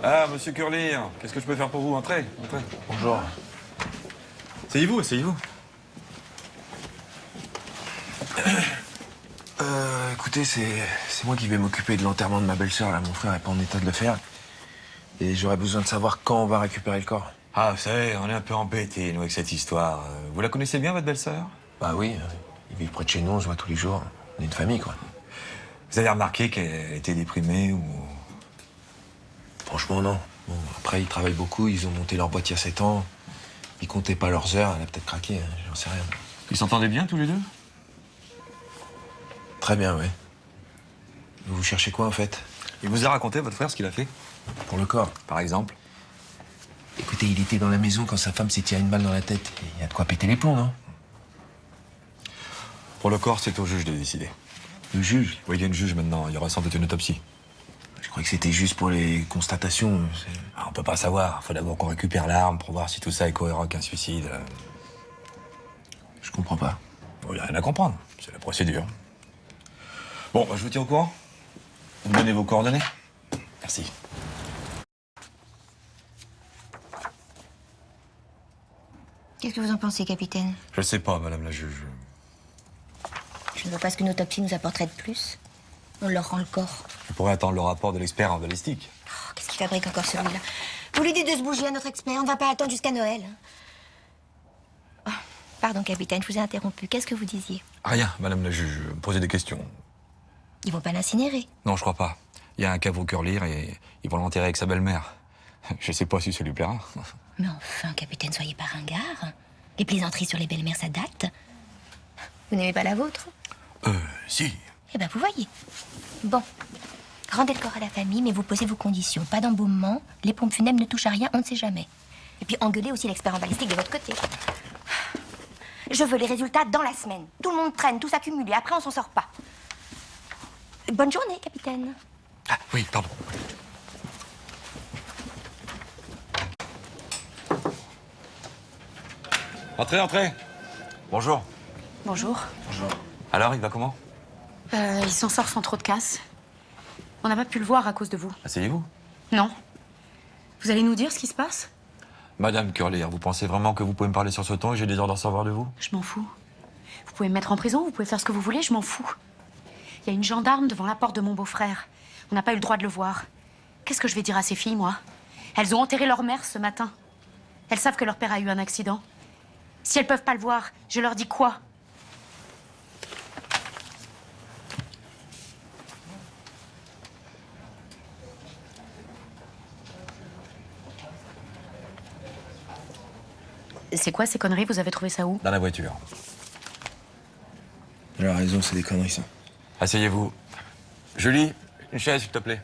Ah, monsieur Curly, qu'est-ce que je peux faire pour vous? Entrez, entrez. Bonjour. Asseyez-vous, asseyez-vous. Écoutez, c'est moi qui vais m'occuper de l'enterrement de ma belle-sœur, là. Mon frère est pas en état de le faire. Et j'aurais besoin de savoir quand on va récupérer le corps. Ah, vous savez, on est un peu embêtés, nous, avec cette histoire. Vous la connaissez bien, votre belle-sœur? Bah oui, ils vivent près de chez nous, on se voit tous les jours. On est une famille, quoi. Vous avez remarqué qu'elle était déprimée ou... Franchement, non. Bon, après, ils travaillent beaucoup, ils ont monté leur boîte il y a 7 ans. Ils comptaient pas leurs heures, elle a peut-être craqué, hein, j'en sais rien. Ils s'entendaient bien, tous les deux? Très bien, ouais. Vous cherchez quoi, en fait? Il vous a raconté, votre frère, ce qu'il a fait? Pour le corps. Par exemple? Écoutez, il était dans la maison quand sa femme s'est tiré une balle dans la tête. Il y a de quoi péter les plombs, non? Pour le corps, c'est au juge de décider. Le juge? Oui, il y a une juge maintenant, il y aura sans doute une autopsie. Je crois que c'était juste pour les constatations. Ah, on peut pas savoir, il faut d'abord qu'on récupère l'arme pour voir si tout ça est cohérent avec un suicide. Je comprends pas. Il n'y a rien à comprendre, c'est la procédure. Bon, bah, je vous tiens au courant. Vous me donnez vos coordonnées? Merci. Qu'est-ce que vous en pensez, capitaine? Je sais pas, madame la juge. Je ne vois pas ce qu'une autopsie nous apporterait de plus. On leur rend le corps. Je pourrais attendre le rapport de l'expert en balistique. Oh, qu'est-ce qu'il fabrique encore celui-là? Vous lui dites de se bouger à notre expert, on ne va pas attendre jusqu'à Noël. Oh, pardon, capitaine, je vous ai interrompu. Qu'est-ce que vous disiez? Rien, madame la juge. Vous me posez des questions. Ils vont pas l'incinérer. Non, je crois pas. Il y a un caveau curlire et ils vont l'enterrer avec sa belle-mère. Je sais pas si ça lui plaira. Mais enfin, capitaine, soyez pas ringard. Les plaisanteries sur les belles-mères, ça date. Vous n'aimez pas la vôtre? Si. Eh ben, vous voyez. Bon. Rendez le corps à la famille, mais vous posez vos conditions. Pas d'embaumement, les pompes funèbres ne touchent à rien, on ne sait jamais. Et puis engueulez aussi l'expert en balistique de votre côté. Je veux les résultats dans la semaine. Tout le monde traîne, tout s'accumule, et après on s'en sort pas. Bonne journée, capitaine. Ah, oui, pardon. Entrez, entrez. Bonjour. Bonjour. Bonjour. Alors, il va comment? Il s'en sort sans trop de casse. On n'a pas pu le voir à cause de vous. Asseyez-vous. Non. Vous allez nous dire ce qui se passe? Madame Curlier, vous pensez vraiment que vous pouvez me parler sur ce ton et j'ai des ordres à savoir de vous? Je m'en fous. Vous pouvez me mettre en prison, vous pouvez faire ce que vous voulez, je m'en fous. Il y a une gendarme devant la porte de mon beau-frère. On n'a pas eu le droit de le voir. Qu'est-ce que je vais dire à ces filles, moi? Elles ont enterré leur mère ce matin. Elles savent que leur père a eu un accident. Si elles peuvent pas le voir, je leur dis quoi? C'est quoi ces conneries? Vous avez trouvé ça où? Dans la voiture. Elle a raison, c'est des conneries, ça. Asseyez-vous. Julie, une chaise, s'il te plaît.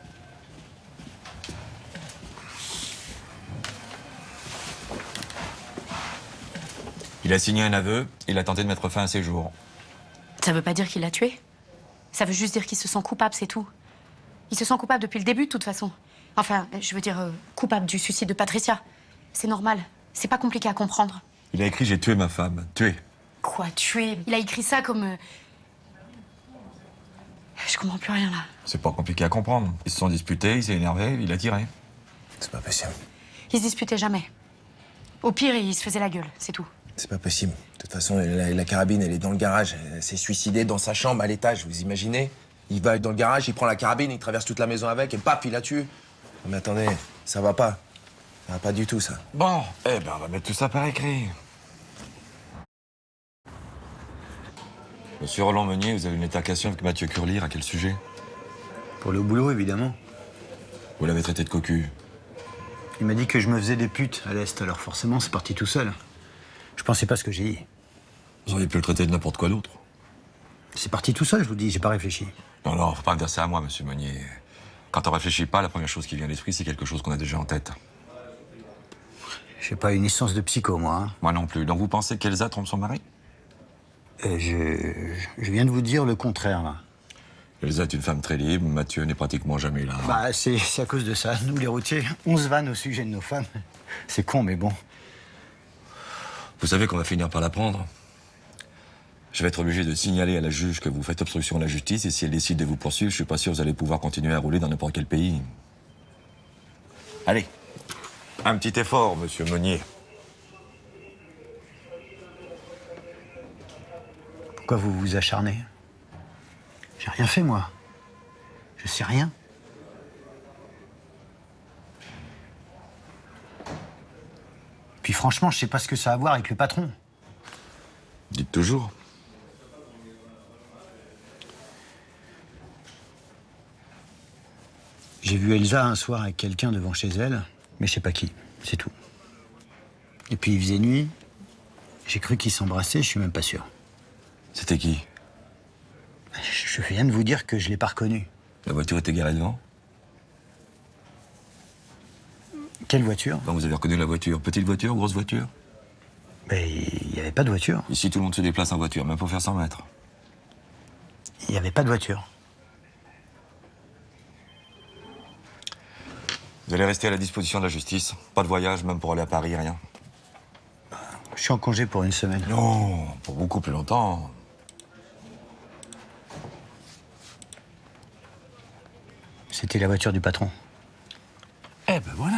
Il a signé un aveu, il a tenté de mettre fin à ses jours. Ça veut pas dire qu'il l'a tué. Ça veut juste dire qu'il se sent coupable, c'est tout. Il se sent coupable depuis le début, de toute façon. Enfin, je veux dire, coupable du suicide de Patricia. C'est normal. C'est pas compliqué à comprendre. Il a écrit « J'ai tué ma femme ». Tué. Quoi, tuer? Il a écrit ça comme... Je comprends plus rien, là. C'est pas compliqué à comprendre. Ils se sont disputés, il s'est énervé, il a tiré. C'est pas possible. Ils se disputaient jamais. Au pire, ils se faisaient la gueule, c'est tout. C'est pas possible. De toute façon, la carabine, elle est dans le garage. Elle s'est suicidée dans sa chambre, à l'étage, vous imaginez? Il va dans le garage, il prend la carabine, il traverse toute la maison avec, et paf, il la tue. Mais attendez, ça va pas. Ça va pas du tout, ça. Bon, eh ben on va mettre tout ça par écrit. Monsieur Roland Meunier, vous avez une altercation avec Mathieu Curlier, à quel sujet? Pour le boulot, évidemment. Vous l'avez traité de cocu. Il m'a dit que je me faisais des putes à l'Est, alors forcément, c'est parti tout seul. Je pensais pas ce que j'ai dit. Vous auriez pu le traiter de n'importe quoi d'autre. C'est parti tout seul, je vous dis, j'ai pas réfléchi. Non, non, faut pas me dire ça à moi, monsieur Meunier. Quand on réfléchit pas, la première chose qui vient à l'esprit, c'est quelque chose qu'on a déjà en tête. J'ai pas une licence de psycho, moi. Hein. Moi non plus. Donc vous pensez qu'Elsa trompe son mari? Je viens de vous dire le contraire, là. Elsa est une femme très libre, Mathieu n'est pratiquement jamais là. Bah, c'est à cause de ça. Nous, les routiers, on se vanne au sujet de nos femmes. C'est con, mais bon. Vous savez qu'on va finir par l'apprendre. Je vais être obligé de signaler à la juge que vous faites obstruction à la justice et si elle décide de vous poursuivre, je suis pas sûr que vous allez pouvoir continuer à rouler dans n'importe quel pays. Allez, un petit effort, monsieur Meunier. Pourquoi vous vous acharnez? J'ai rien fait, moi. Je sais rien. Puis franchement, je sais pas ce que ça a à voir avec le patron. Dites toujours. J'ai vu Elsa un soir avec quelqu'un devant chez elle, mais je sais pas qui, c'est tout. Et puis il faisait nuit, j'ai cru qu'ils s'embrassaient, je suis même pas sûr. C'était qui? Je viens de vous dire que je l'ai pas reconnu. La voiture était garée devant? Quelle voiture? Quand vous avez reconnu la voiture, petite voiture, grosse voiture? Mais il n'y avait pas de voiture. Ici, tout le monde se déplace en voiture, même pour faire 100 mètres. Il n'y avait pas de voiture. Vous allez rester à la disposition de la justice. Pas de voyage, même pour aller à Paris, rien. Je suis en congé pour une semaine. Non, pour beaucoup plus longtemps. C'était la voiture du patron. Eh ben voilà.